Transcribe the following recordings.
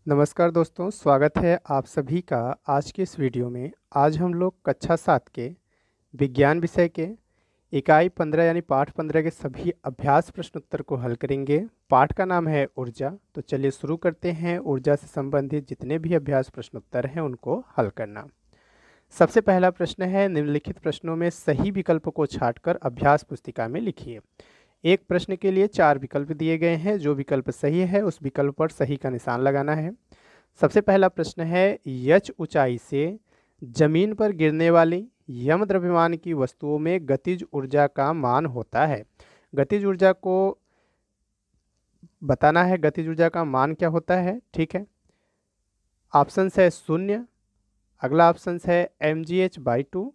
नमस्कार दोस्तों, स्वागत है आप सभी का आज के इस वीडियो में। आज हम लोग कक्षा 7 के विज्ञान विषय के इकाई 15 यानी पाठ 15 के सभी अभ्यास प्रश्न उत्तर को हल करेंगे। पाठ का नाम है ऊर्जा। तो चलिए शुरू करते हैं। ऊर्जा से संबंधित जितने भी अभ्यास प्रश्न उत्तर हैं उनको हल करना। सबसे पहला प्रश्न है, निम्नलिखित प्रश्नों में सही विकल्प को छांटकर अभ्यास पुस्तिका में लिखिए। एक प्रश्न के लिए 4 विकल्प दिए गए हैं। जो विकल्प सही है उस विकल्प पर सही का निशान लगाना है। सबसे पहला प्रश्न है, यच ऊंचाई से जमीन पर गिरने वाली यम द्रव्यमान की वस्तुओं में गतिज ऊर्जा का मान होता है। गतिज ऊर्जा को बताना है, गतिज ऊर्जा का मान क्या होता है। ठीक है, ऑप्शन है 0, अगला ऑप्शन है mgh/2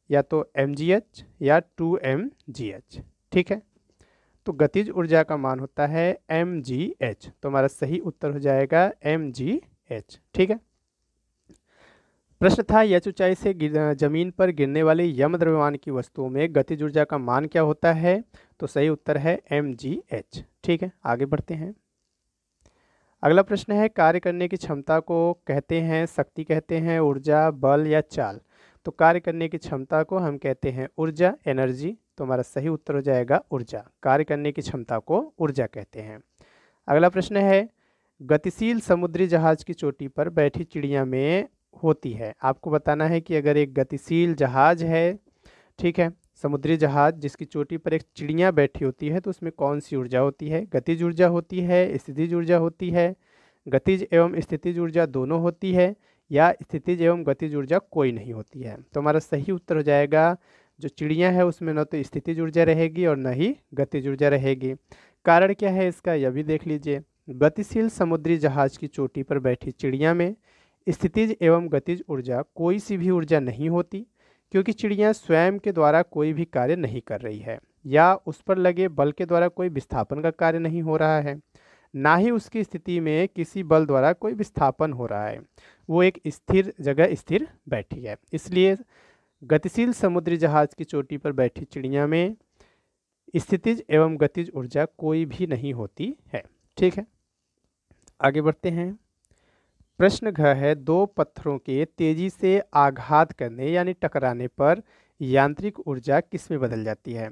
या तो mgh या 2mgh। ठीक है, तो गतिज ऊर्जा का मान होता है mgh। तो हमारा सही उत्तर हो जाएगा mgh। ठीक है, प्रश्न था यच ऊंचाई से जमीन पर गिरने वाली यम द्रव्यमान की वस्तुओं में गतिज ऊर्जा का मान क्या होता है। तो सही उत्तर है mgh। ठीक है, आगे बढ़ते हैं। अगला प्रश्न है, कार्य करने की क्षमता को कहते हैं शक्ति कहते हैं, ऊर्जा, बल या चाल। तो कार्य करने की क्षमता को हम कहते हैं ऊर्जा, एनर्जी। तो हमारा सही उत्तर हो जाएगा ऊर्जा। कार्य करने की क्षमता को ऊर्जा कहते हैं। अगला प्रश्न है, गतिशील समुद्री जहाज की चोटी पर बैठी चिड़िया में होती है। आपको बताना है कि अगर एक गतिशील जहाज है, ठीक है, समुद्री जहाज जिसकी चोटी पर एक चिड़िया बैठी होती है, तो उसमें कौन सी ऊर्जा होती है। गतिज ऊर्जा होती है, स्थितिज ऊर्जा होती है, गतिज एवं स्थितिज ऊर्जा दोनों होती है, या स्थितिज एवं गतिज ऊर्जा कोई नहीं होती है। तो हमारा सही उत्तर हो जाएगा, जो चिड़िया है उसमें न तो स्थितिज ऊर्जा रहेगी और न ही गतिज ऊर्जा रहेगी। कारण क्या है इसका, यह भी देख लीजिए। गतिशील समुद्री जहाज की चोटी पर बैठी चिड़िया में स्थितिज एवं गतिज ऊर्जा कोई सी भी ऊर्जा नहीं होती, क्योंकि चिड़िया स्वयं के द्वारा कोई भी कार्य नहीं कर रही है, या उस पर लगे बल के द्वारा कोई विस्थापन का कार्य नहीं हो रहा है, ना ही उसकी स्थिति में किसी बल द्वारा कोई विस्थापन हो रहा है। वो एक स्थिर जगह स्थिर बैठी है। इसलिए गतिशील समुद्री जहाज की चोटी पर बैठी चिड़िया में स्थितिज एवं गतिज ऊर्जा कोई भी नहीं होती है। ठीक है, आगे बढ़ते हैं। प्रश्न घ है, दो पत्थरों के तेजी से आघात करने यानी टकराने पर यांत्रिक ऊर्जा किस में बदल जाती है।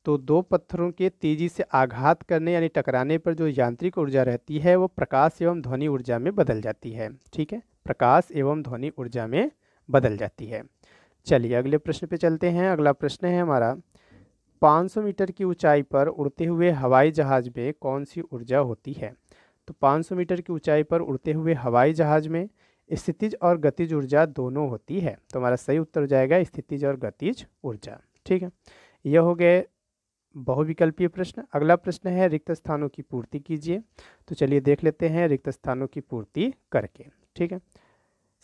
तो दो पत्थरों के तेजी से आघात करने यानी टकराने पर जो यांत्रिक ऊर्जा रहती है वो प्रकाश एवं ध्वनि ऊर्जा में बदल जाती है। ठीक है, प्रकाश एवं ध्वनि ऊर्जा में बदल जाती है। चलिए अगले प्रश्न पे चलते हैं। अगला प्रश्न है हमारा, 500 मीटर की ऊंचाई पर उड़ते हुए हवाई जहाज में कौन सी ऊर्जा होती है। तो 500 मीटर की ऊंचाई पर उड़ते हुए हवाई जहाज में स्थितिज और गतिज ऊर्जा दोनों होती है। तो हमारा सही उत्तर हो जाएगा स्थितिज और गतिज ऊर्जा। ठीक है, यह हो गए बहुविकल्पीय प्रश्न। अगला प्रश्न है, रिक्त स्थानों की पूर्ति कीजिए। तो चलिए देख लेते हैं रिक्त स्थानों की पूर्ति करके। ठीक है,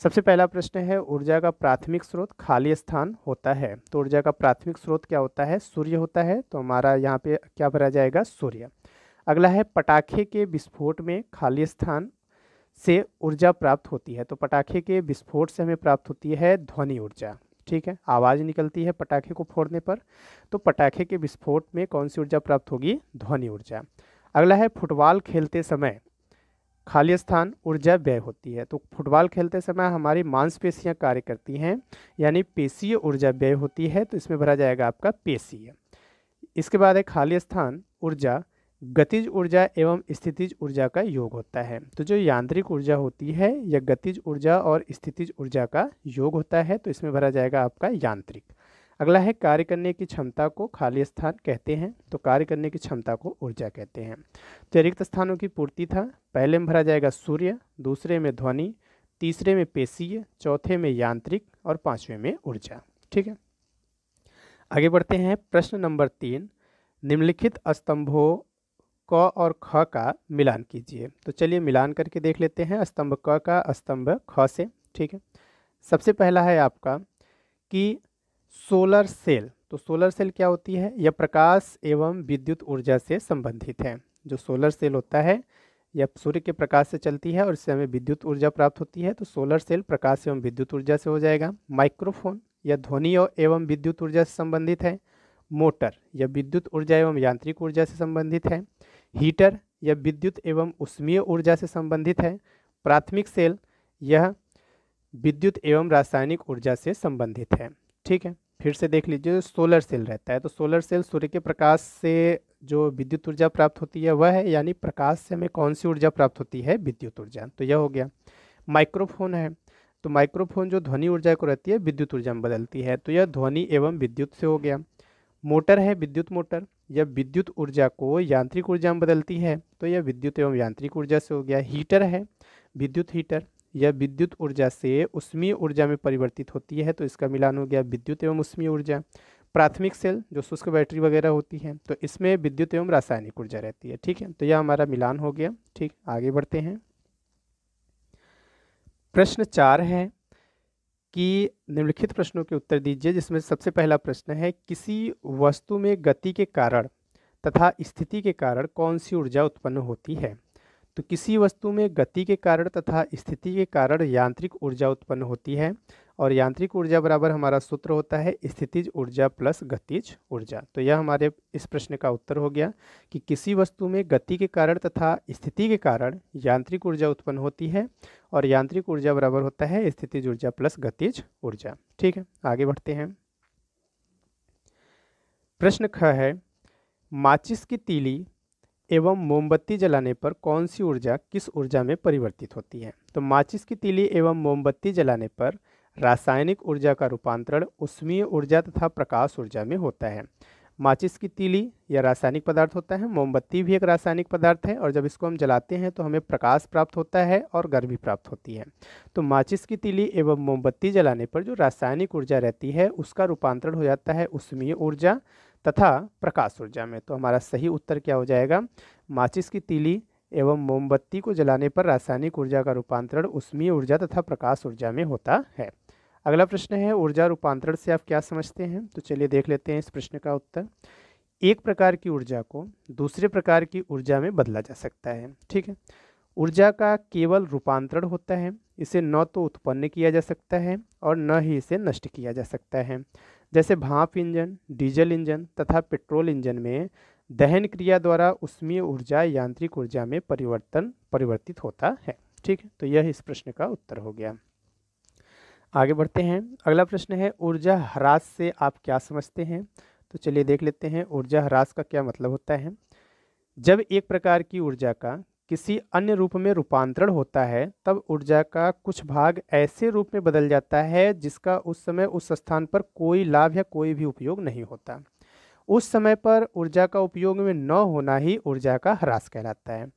सबसे पहला प्रश्न है, ऊर्जा का प्राथमिक स्रोत खाली स्थान होता है। तो ऊर्जा का प्राथमिक स्रोत क्या होता है, सूर्य होता है। तो हमारा यहाँ पे क्या भरा जाएगा, सूर्य। अगला है, पटाखे के विस्फोट में खाली स्थान से ऊर्जा प्राप्त होती है। तो पटाखे के विस्फोट से हमें प्राप्त होती है ध्वनि ऊर्जा। ठीक है, आवाज़ निकलती है पटाखे को फोड़ने पर। तो पटाखे के विस्फोट में कौन सी ऊर्जा प्राप्त होगी, ध्वनि ऊर्जा। अगला है, फुटबॉल खेलते समय खाली स्थान ऊर्जा व्यय होती है। तो फुटबॉल खेलते समय हमारी मांसपेशियां कार्य करती हैं, यानी पेशीय ऊर्जा व्यय होती है। तो इसमें भरा जाएगा आपका पेशीय। इसके बाद है, खाली स्थान ऊर्जा गतिज ऊर्जा एवं स्थितिज ऊर्जा का योग होता है। तो जो यांत्रिक ऊर्जा होती है यह गतिज ऊर्जा और स्थितिज ऊर्जा का योग होता है। तो इसमें भरा जाएगा आपका यांत्रिक। अगला है, कार्य करने की क्षमता को खाली स्थान कहते हैं। तो कार्य करने की क्षमता को ऊर्जा कहते हैं। तो रिक्त स्थानों की पूर्ति था, पहले में भरा जाएगा सूर्य, दूसरे में ध्वनि, तीसरे में पेशीय, चौथे में यांत्रिक और पांचवें में ऊर्जा। ठीक है, आगे बढ़ते हैं। प्रश्न नंबर 3, निम्नलिखित स्तंभों क और ख का मिलान कीजिए। तो चलिए मिलान करके देख लेते हैं स्तंभ क का स्तंभ ख से। ठीक है, सबसे पहला है आपका कि सोलर सेल। तो सोलर सेल क्या होती है, यह प्रकाश एवं विद्युत ऊर्जा से संबंधित है। जो सोलर सेल होता है यह सूर्य के प्रकाश से चलती है और इससे हमें विद्युत ऊर्जा प्राप्त होती है। तो सोलर सेल प्रकाश एवं विद्युत ऊर्जा से हो जाएगा। माइक्रोफोन यह ध्वनि एवं विद्युत ऊर्जा से संबंधित है। मोटर यह विद्युत ऊर्जा एवं यांत्रिक ऊर्जा से संबंधित है। हीटर यह विद्युत एवं उष्मीय ऊर्जा से संबंधित है। प्राथमिक सेल यह विद्युत एवं रासायनिक ऊर्जा से संबंधित है। ठीक है, फिर से देख लीजिए, सोलर सेल रहता है तो सोलर सेल सूर्य के प्रकाश से जो विद्युत ऊर्जा प्राप्त होती है वह है, यानी प्रकाश से हमें कौन सी ऊर्जा प्राप्त होती है, विद्युत ऊर्जा। तो यह हो गया। माइक्रोफोन है तो माइक्रोफोन जो ध्वनि ऊर्जा को रहती है विद्युत ऊर्जा में बदलती है, तो यह ध्वनि एवं विद्युत से हो गया। मोटर है विद्युत मोटर, यह विद्युत ऊर्जा को यांत्रिक ऊर्जा में बदलती है, तो यह विद्युत एवं यांत्रिक ऊर्जा से हो गया। हीटर है विद्युत हीटर, यह विद्युत ऊर्जा से उष्मीय ऊर्जा में परिवर्तित होती है, तो इसका मिलान हो गया विद्युत एवं उष्मीय ऊर्जा। प्राथमिक सेल जो शुष्क बैटरी वगैरह होती है तो इसमें विद्युत एवं रासायनिक ऊर्जा रहती है। ठीक है, तो यह हमारा मिलान हो गया। ठीक, आगे बढ़ते हैं। प्रश्न 4 है कि निम्नलिखित प्रश्नों के उत्तर दीजिए, जिसमें सबसे पहला प्रश्न है किसी वस्तु में गति के कारण तथा स्थिति के कारण कौन सी ऊर्जा उत्पन्न होती है। तो किसी वस्तु में गति के कारण तथा स्थिति के कारण यांत्रिक ऊर्जा उत्पन्न होती है, और यांत्रिक ऊर्जा बराबर हमारा सूत्र होता है स्थितिज ऊर्जा प्लस गतिज ऊर्जा। तो यह हमारे इस प्रश्न का उत्तर हो गया कि किसी वस्तु में गति के कारण तथा स्थिति के कारण यांत्रिक ऊर्जा उत्पन्न होती है, और यांत्रिक ऊर्जा बराबर होता है स्थितिज ऊर्जा प्लस गतिज ऊर्जा। ठीक है, आगे बढ़ते हैं। प्रश्न ख है माचिस की तीली एवं मोमबत्ती जलाने पर कौन सी ऊर्जा किस ऊर्जा में परिवर्तित होती है। तो माचिस की तीली एवं मोमबत्ती जलाने पर रासायनिक ऊर्जा का रूपांतरण उष्मीय ऊर्जा तथा प्रकाश ऊर्जा में होता है। माचिस की तीली यह रासायनिक पदार्थ होता है, मोमबत्ती भी एक रासायनिक पदार्थ है, और जब इसको हम जलाते हैं तो हमें प्रकाश प्राप्त होता है और गर्मी प्राप्त होती है। तो माचिस की तीली एवं मोमबत्ती जलाने पर जो रासायनिक ऊर्जा रहती है उसका रूपांतरण हो जाता है उष्मीय ऊर्जा तथा प्रकाश ऊर्जा में। तो हमारा सही उत्तर क्या हो जाएगा, माचिस की तीली एवं मोमबत्ती को जलाने पर रासायनिक ऊर्जा का रूपांतरण उष्मीय ऊर्जा तथा प्रकाश ऊर्जा में होता है। अगला प्रश्न है ऊर्जा रूपांतरण से आप क्या समझते हैं। तो चलिए देख लेते हैं इस प्रश्न का उत्तर। एक प्रकार की ऊर्जा को दूसरे प्रकार की ऊर्जा में बदला जा सकता है। ठीक है, ऊर्जा का केवल रूपांतरण होता है, इसे न तो उत्पन्न किया जा सकता है और न ही इसे नष्ट किया जा सकता है। जैसे भाप इंजन, डीजल इंजन तथा पेट्रोल इंजन में दहन क्रिया द्वारा उष्मीय ऊर्जा यांत्रिक ऊर्जा में परिवर्तित होता है। ठीक है, तो यह इस प्रश्न का उत्तर हो गया। आगे बढ़ते हैं। अगला प्रश्न है ऊर्जा ह्रास से आप क्या समझते हैं। तो चलिए देख लेते हैं ऊर्जा ह्रास का क्या मतलब होता है। जब एक प्रकार की ऊर्जा का किसी अन्य रूप में रूपांतरण होता है तब ऊर्जा का कुछ भाग ऐसे रूप में बदल जाता है जिसका उस समय उस स्थान पर कोई लाभ या कोई भी उपयोग नहीं होता। उस समय पर ऊर्जा का उपयोग में न होना ही ऊर्जा का ह्रास कहलाता है।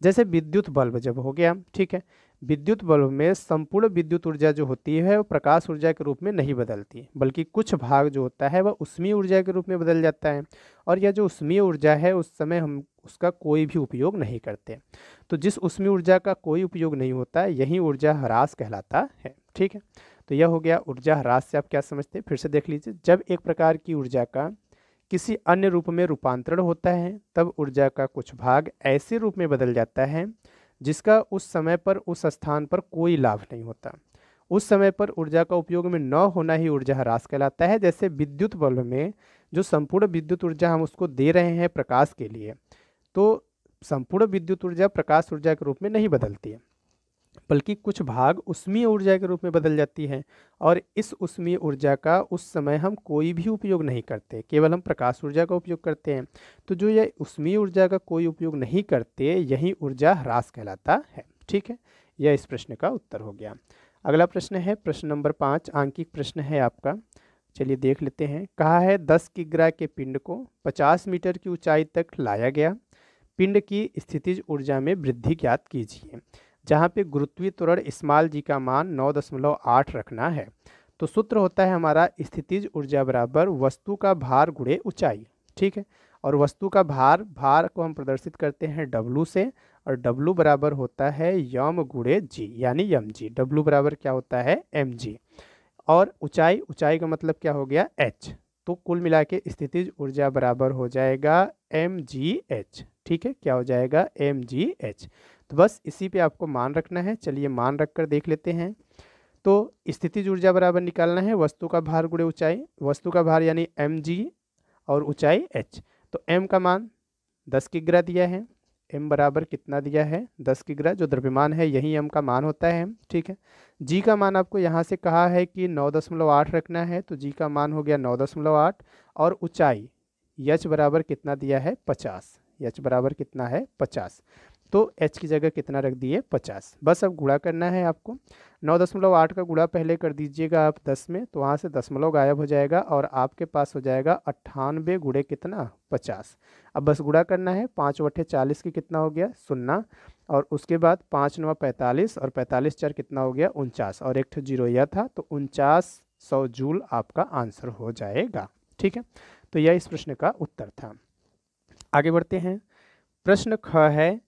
जैसे विद्युत बल्ब जब हो गया, ठीक है, विद्युत बल्ब में संपूर्ण विद्युत ऊर्जा जो होती है वो प्रकाश ऊर्जा के रूप में नहीं बदलती, बल्कि कुछ भाग जो होता है वह उष्मीय ऊर्जा के रूप में बदल जाता है, और यह जो उष्मीय ऊर्जा है उस समय हम उसका कोई भी उपयोग नहीं करते। तो जिस उष्मीय ऊर्जा का कोई उपयोग नहीं होता है यही ऊर्जा ह्रास कहलाता है। ठीक है, तो यह हो गया ऊर्जा ह्रास से आप क्या समझते हैं। फिर से देख लीजिए, जब एक प्रकार की ऊर्जा का किसी अन्य रूप में रूपांतरण होता है तब ऊर्जा का कुछ भाग ऐसे रूप में बदल जाता है जिसका उस समय पर उस स्थान पर कोई लाभ नहीं होता। उस समय पर ऊर्जा का उपयोग में न होना ही ऊर्जा ह्रास कहलाता है। जैसे विद्युत बल्ब में जो संपूर्ण विद्युत ऊर्जा हम उसको दे रहे हैं प्रकाश के लिए, तो संपूर्ण विद्युत ऊर्जा प्रकाश ऊर्जा के रूप में नहीं बदलती है, बल्कि कुछ भाग उष्मीय ऊर्जा के रूप में बदल जाती है, और इस उष्मीय ऊर्जा का उस समय हम कोई भी उपयोग नहीं करते, केवल हम प्रकाश ऊर्जा का उपयोग करते हैं। तो जो यह उष्मीय ऊर्जा का कोई उपयोग नहीं करते यही ऊर्जा ह्रास कहलाता है। ठीक है, यह इस प्रश्न का उत्तर हो गया। अगला प्रश्न है प्रश्न नंबर 5, आंकिक प्रश्न है आपका। चलिए देख लेते हैं। कहा है 10 किग्रा के पिंड को 50 मीटर की ऊंचाई तक लाया गया, पिंड की स्थितिज ऊर्जा में वृद्धि ज्ञात कीजिए। जहाँ पे गुरुत्वीय त्वरण स्मॉल जी का मान 9.8 रखना है। तो सूत्र होता है हमारा स्थितिज ऊर्जा बराबर वस्तु का भार गुणे ऊंचाई। ठीक है, और वस्तु का भार को हम प्रदर्शित करते हैं W से, और W बराबर होता है यम गुणे जी, यानी mg। W बराबर क्या होता है mg, और ऊंचाई का मतलब क्या हो गया h। तो कुल मिला के स्थितिज ऊर्जा बराबर हो जाएगा mgh। ठीक है, क्या हो जाएगा mgh। तो बस इसी पे आपको मान रखना है। चलिए मान रख कर देख लेते हैं। तो स्थितिज ऊर्जा बराबर निकालना है वस्तु का भार गुणे ऊंचाई, वस्तु का भार यानी mg और ऊंचाई h। तो m का मान 10 किग्रा दिया है, m बराबर कितना दिया है 10 की ग्रह, जो द्रव्यमान है यही m का मान होता है, ठीक है। g का मान आपको यहाँ से कहा है कि 9.8 रखना है, तो g का मान हो गया 9.8। और ऊंचाई h बराबर कितना दिया है 50, h बराबर कितना है 50, तो h की जगह कितना रख दिए 50। बस अब गुणा करना है आपको। 9.8 का गुणा पहले कर दीजिएगा आप 10 में, तो वहाँ से दशमलव गायब हो जाएगा और आपके पास हो जाएगा 98 गुणे कितना 50। अब बस गुणा करना है, 5/40 की कितना हो गया 0, और उसके बाद 5×9 45, और 45×4 कितना हो गया 49, और एक जीरो यह था, तो 4900 जूल आपका आंसर हो जाएगा, ठीक है। तो यह इस प्रश्न का उत्तर था। आगे बढ़ते हैं। प्रश्न ख है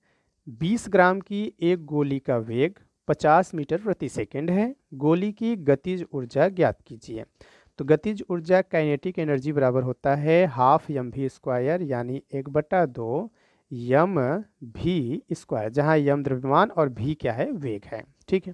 20 ग्राम की एक गोली का वेग 50 मीटर प्रति सेकंड है, गोली की गतिज ऊर्जा ज्ञात कीजिए। तो गतिज ऊर्जा काइनेटिक एनर्जी बराबर होता है हाफ एम वी स्क्वायर, यानी 1/2 यम भी स्क्वायर, जहाँ यम द्रव्यमान और भी क्या है वेग है, ठीक है।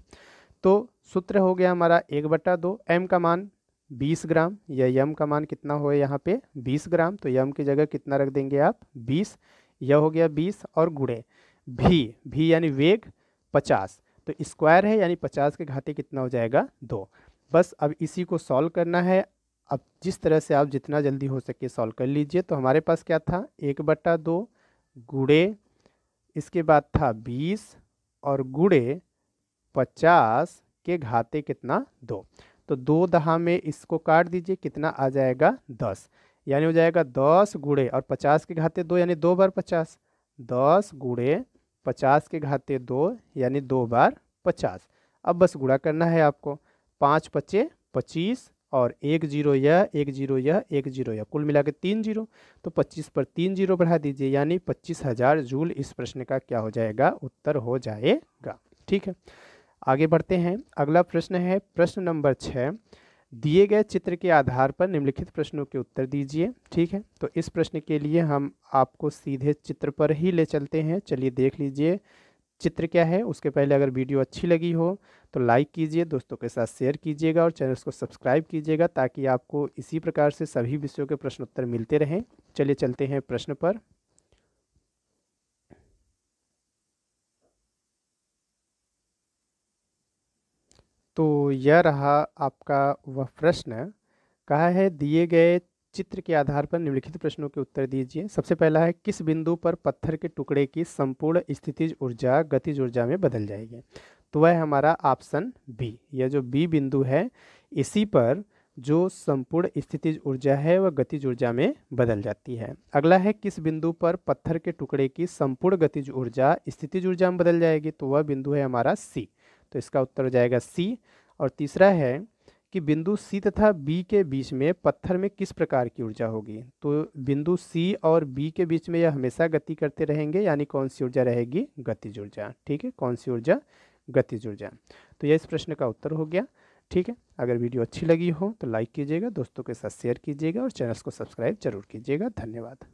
तो सूत्र हो गया हमारा 1/2, एम का मान 20 ग्राम, या यम का मान कितना हो यहाँ पे 20 ग्राम, तो यम की जगह कितना रख देंगे आप 20, यह हो गया 20, और गुणे भी यानी वेग 50, तो स्क्वायर है यानी 50 के घाते कितना हो जाएगा 2। बस अब इसी को सॉल्व करना है। अब जिस तरह से आप जितना जल्दी हो सके सॉल्व कर लीजिए। तो हमारे पास क्या था 1/2 गुणे, इसके बाद था 20 और गुणे 50 के घाते कितना 2, तो 2 दहा में इसको काट दीजिए, कितना आ जाएगा 10, यानी हो जाएगा 10 गुणे और 50 के घाते 2, यानी 2 बार 50, 10 गुणे 50 के घाते 2, यानी 2 बार 50। अब बस गुणा करना है आपको, 5×5 = 25, और 1 जीरो यह, 1 जीरो यह, 1 जीरो यह, कुल मिला के 3 जीरो, तो 25 पर 3 जीरो बढ़ा दीजिए, यानी 25,000 जूल इस प्रश्न का क्या हो जाएगा उत्तर हो जाएगा, ठीक है। आगे बढ़ते हैं। अगला प्रश्न है प्रश्न नंबर 6, दिए गए चित्र के आधार पर निम्नलिखित प्रश्नों के उत्तर दीजिए, ठीक है। तो इस प्रश्न के लिए हम आपको सीधे चित्र पर ही ले चलते हैं। चलिए देख लीजिए चित्र क्या है। उसके पहले अगर वीडियो अच्छी लगी हो तो लाइक कीजिए, दोस्तों के साथ शेयर कीजिएगा और चैनल को सब्सक्राइब कीजिएगा, ताकि आपको इसी प्रकार से सभी विषयों के प्रश्न उत्तर मिलते रहें। चलिए चलते हैं प्रश्न पर। तो यह रहा आपका वह प्रश्न, कहा है दिए गए चित्र के आधार पर निम्नलिखित प्रश्नों के उत्तर दीजिए। सबसे पहला है किस बिंदु पर पत्थर के टुकड़े की संपूर्ण स्थितिज ऊर्जा गतिज ऊर्जा में बदल जाएगी। तो वह हमारा ऑप्शन बी, यह जो बी बिंदु है इसी पर जो संपूर्ण स्थितिज ऊर्जा है वह गतिज ऊर्जा में बदल जाती है। अगला है किस बिंदु पर पत्थर के टुकड़े की संपूर्ण गतिज ऊर्जा स्थितिज ऊर्जा में बदल जाएगी। तो वह बिंदु है हमारा सी, तो इसका उत्तर हो जाएगा सी। और तीसरा है कि बिंदु सी तथा बी के बीच में पत्थर में किस प्रकार की ऊर्जा होगी। तो बिंदु सी और बी के बीच में यह हमेशा गति करते रहेंगे, यानी कौन सी ऊर्जा रहेगी गतिज ऊर्जा, ठीक है। कौन सी ऊर्जा गतिज ऊर्जा। तो यह इस प्रश्न का उत्तर हो गया, ठीक है। अगर वीडियो अच्छी लगी हो तो लाइक कीजिएगा, दोस्तों के साथ शेयर कीजिएगा और चैनल को सब्सक्राइब जरूर कीजिएगा। धन्यवाद।